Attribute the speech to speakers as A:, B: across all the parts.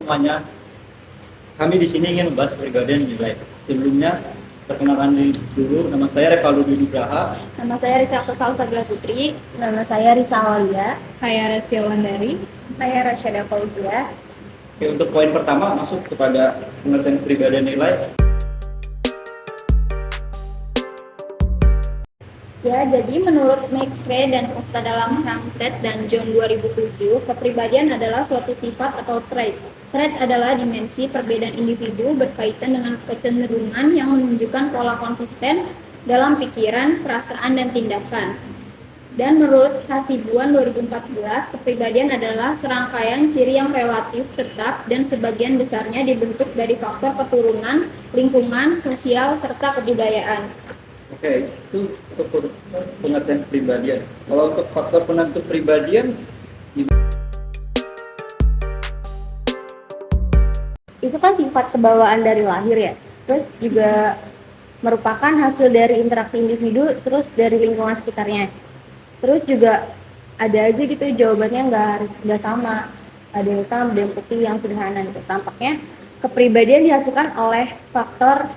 A: semuanya. Kami di sini ingin membahas kepribadian nilai. Sebelumnya, perkenalkan diri dulu. Nama saya Revaldo Dwi Nugraha.
B: Nama saya Risa Salsabila Putri. Nama saya Risa Walia.
C: Saya Resti Wulandari.
B: Saya Rasyada Fauzia.
A: Oke, untuk poin pertama masuk kepada pengertian kepribadian nilai.
B: Ya, jadi menurut McFay dan Costa dalam Hampted dan John 2007, kepribadian adalah suatu sifat atau trait. Trait adalah dimensi perbedaan individu berkaitan dengan kecenderungan yang menunjukkan pola konsisten dalam pikiran, perasaan, dan tindakan. Dan menurut Hasibuan 2014, kepribadian adalah serangkaian ciri yang relatif tetap dan sebagian besarnya dibentuk dari faktor keturunan, lingkungan, sosial, serta kebudayaan.
A: Oke, itu untuk pengertian kepribadian. Kalau untuk faktor penentu kepribadian,
B: Itu kan sifat kebawaan dari lahir ya. Terus juga merupakan hasil dari interaksi individu, terus dari lingkungan sekitarnya. Terus juga ada aja gitu jawabannya nggak sama. Ada yang hitam, ada yang putih, yang sederhana gitu. Tampaknya kepribadian dihasilkan oleh faktor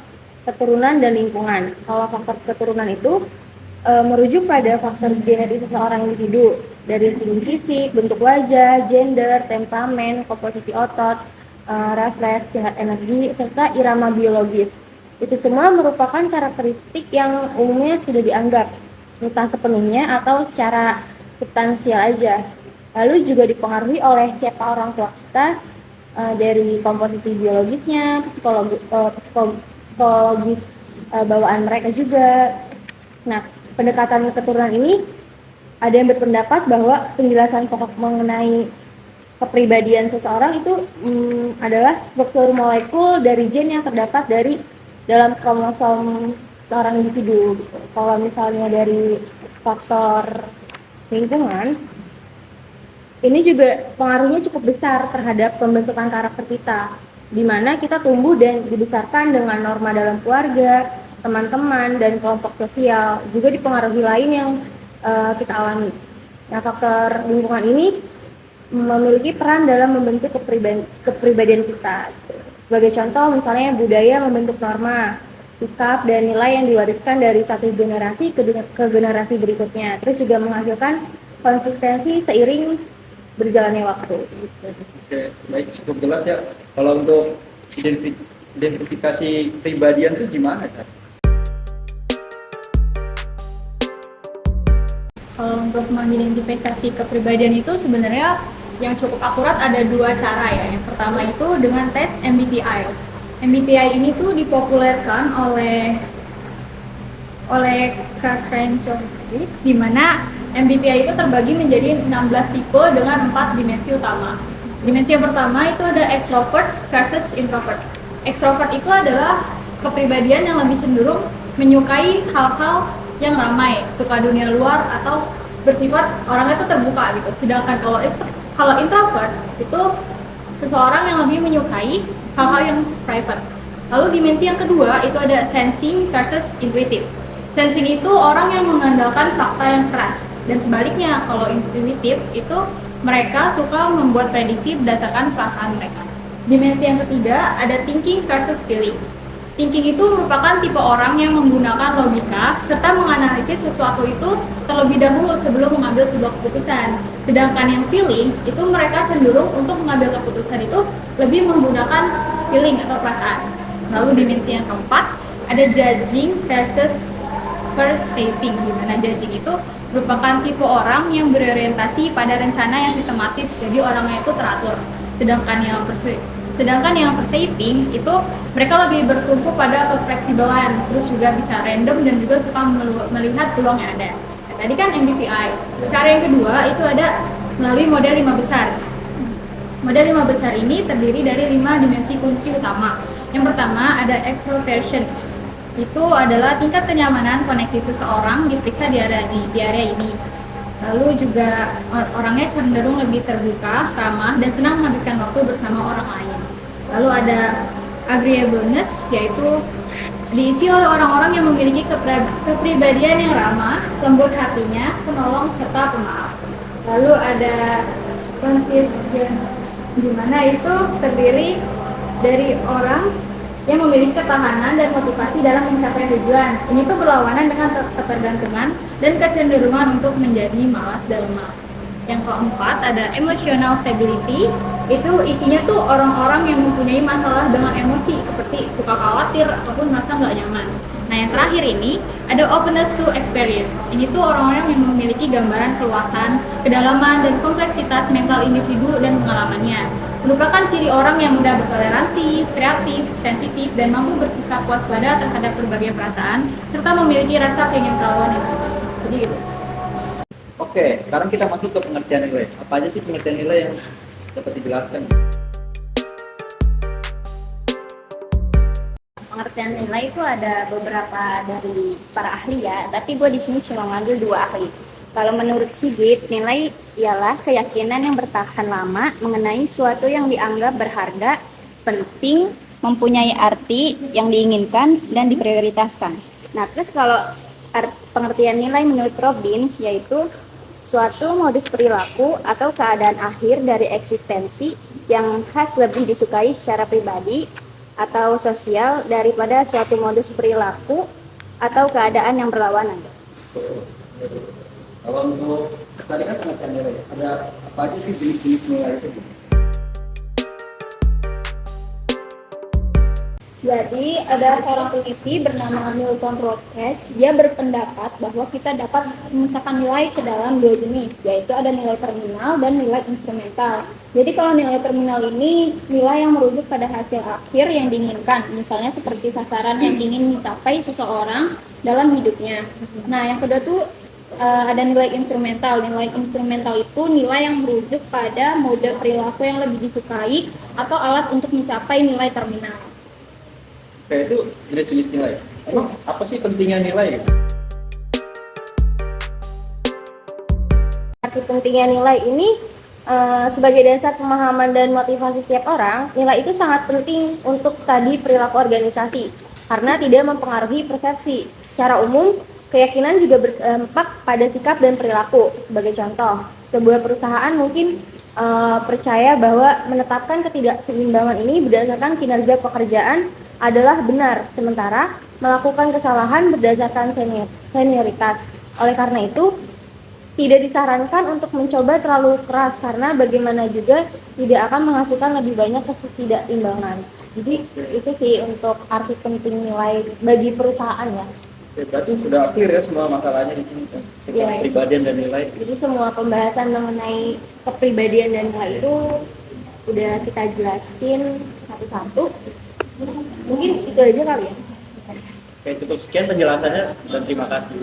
B: keturunan dan lingkungan. Kalau faktor keturunan itu merujuk pada faktor genetis seseorang individu dari tinggi fisik, bentuk wajah, gender, temperamen, komposisi otot, refleks, tingkat energi, serta irama biologis. Itu semua merupakan karakteristik yang umumnya sudah dianggap entah sepenuhnya atau secara substansial aja. Lalu juga dipengaruhi oleh siapa orang tua kita, dari komposisi biologisnya, psikologis bawaan mereka juga. Nah, pendekatan keturunan ini ada yang berpendapat bahwa penjelasan pokok mengenai kepribadian seseorang itu adalah struktur molekul dari gen yang terdapat dari dalam kromosom seorang individu. Kalau misalnya dari faktor lingkungan, ini juga pengaruhnya cukup besar terhadap pembentukan karakter kita, di mana kita tumbuh dan dibesarkan dengan norma dalam keluarga, teman-teman, dan kelompok sosial. Juga dipengaruhi lain yang kita alami. Nah, faktor lingkungan ini memiliki peran dalam membentuk kepribadian kita. Sebagai contoh, misalnya budaya membentuk norma, sikap, dan nilai yang diwariskan dari satu generasi ke generasi berikutnya. Terus juga menghasilkan konsistensi seiring berjalannya waktu.
A: oke, baik, cukup jelas ya. Kalau untuk identifikasi kepribadian itu gimana, Kak?
C: Kalau untuk mengidentifikasi kepribadian itu sebenarnya yang cukup akurat ada dua cara ya. Yang pertama itu dengan tes MBTI. MBTI ini tuh dipopulerkan oleh Katrin Chomsky, di mana MBTI itu terbagi menjadi 16 tipe dengan 4 dimensi utama. Dimensi yang pertama itu ada extrovert versus introvert. Extrovert itu adalah kepribadian yang lebih cenderung menyukai hal-hal yang ramai, suka dunia luar atau bersifat orangnya itu terbuka gitu. Sedangkan kalau introvert itu seseorang yang lebih menyukai hal-hal yang private. Lalu dimensi yang kedua itu ada sensing versus intuitive. Sensing itu orang yang mengandalkan fakta yang keras, dan sebaliknya kalau intuitive itu mereka suka membuat prediksi berdasarkan perasaan mereka. Dimensi yang ketiga ada thinking versus feeling. Thinking itu merupakan tipe orang yang menggunakan logika serta menganalisis sesuatu itu terlebih dahulu sebelum mengambil sebuah keputusan. Sedangkan yang feeling itu mereka cenderung untuk mengambil keputusan itu lebih menggunakan feeling atau perasaan. Lalu dimensi yang keempat ada judging versus perceiving, di mana judging itu merupakan tipe orang yang berorientasi pada rencana yang sistematis, jadi orangnya itu teratur. Sedangkan yang perceiving itu mereka lebih bertumpu pada kefleksibelan, terus juga bisa random dan juga suka melihat peluang yang ada. Nah, tadi kan MBTI. Cara yang kedua itu ada melalui model 5 besar. Model 5 besar ini terdiri dari 5 dimensi kunci utama. Yang pertama ada extroversion. Itu adalah tingkat kenyamanan koneksi seseorang diperiksa di area ini. Lalu juga orangnya cenderung lebih terbuka, ramah, dan senang menghabiskan waktu bersama orang lain. Lalu ada agreeableness, yaitu diisi oleh orang-orang yang memiliki kepribadian yang ramah, lembut hatinya, penolong, serta pemaaf. Lalu ada consistency, di mana itu terdiri dari orang yang memiliki ketahanan dan motivasi dalam mencapai tujuan. Ini tuh berlawanan dengan ketergantungan dan kecenderungan untuk menjadi malas dan lemah. Yang keempat ada emotional stability. Itu isinya tuh orang-orang yang mempunyai masalah dengan emosi seperti suka khawatir ataupun merasa nggak nyaman. Nah yang terakhir ini ada openness to experience. Ini tuh orang-orang yang memiliki gambaran keluasan, kedalaman, dan kompleksitas mental individu dan pengalamannya. Merupakan ciri orang yang mudah bertoleransi, kreatif, sensitif, dan mampu bersikap waspada terhadap berbagai perasaan, serta memiliki rasa pengen tahuan yang tinggi. Jadi gitu.
A: Oke, sekarang kita masuk ke pengertian nilai. Apa aja sih pengertian nilai yang dapat dijelaskan?
B: Pengertian nilai itu ada beberapa dari para ahli ya, tapi gue di sini cuma ngambil 2 ahli. Kalau menurut Sigit, nilai ialah keyakinan yang bertahan lama mengenai suatu yang dianggap berharga, penting, mempunyai arti yang diinginkan dan diprioritaskan. Nah, terus kalau pengertian nilai menurut Robbins yaitu suatu modus perilaku atau keadaan akhir dari eksistensi yang khas lebih disukai secara pribadi atau sosial daripada suatu modus perilaku atau keadaan yang berlawanan.
A: Kalau untuk tadi kan pengertian nilai, ada apa aja sih jenis-jenis nilai itu?
C: Jadi ada seorang peneliti bernama Milton Routledge. Dia berpendapat bahwa kita dapat memisahkan nilai ke dalam 2 jenis, yaitu ada nilai terminal dan nilai instrumental. Jadi kalau nilai terminal ini nilai yang merujuk pada hasil akhir yang diinginkan, misalnya seperti sasaran yang ingin dicapai seseorang dalam hidupnya. Nah yang kedua tuh ada nilai instrumental. Nilai instrumental itu nilai yang merujuk pada mode perilaku yang lebih disukai atau alat untuk mencapai nilai terminal.
A: Kayak itu jenis-jenis nilai. Emang apa sih pentingnya nilai?
B: Arti pentingnya nilai ini sebagai dasar pemahaman dan motivasi setiap orang, nilai itu sangat penting untuk studi perilaku organisasi karena tidak mempengaruhi persepsi. Secara umum, keyakinan juga berdampak pada sikap dan perilaku. Sebagai contoh, sebuah perusahaan mungkin percaya bahwa menetapkan ketidakseimbangan ini berdasarkan kinerja pekerjaan adalah benar, sementara melakukan kesalahan berdasarkan senioritas. Oleh karena itu, tidak disarankan untuk mencoba terlalu keras karena bagaimana juga tidak akan menghasilkan lebih banyak ketidakseimbangan. Jadi itu sih untuk arti penting nilai bagi perusahaan ya.
A: Oke, berarti sudah clear ya semua masalahnya di sini tentang kepribadian dan nilai.
B: Jadi semua pembahasan mengenai kepribadian dan nilai itu udah kita jelasin satu-satu. Mungkin itu aja kali ya.
A: Oke, cukup sekian penjelasannya dan terima kasih.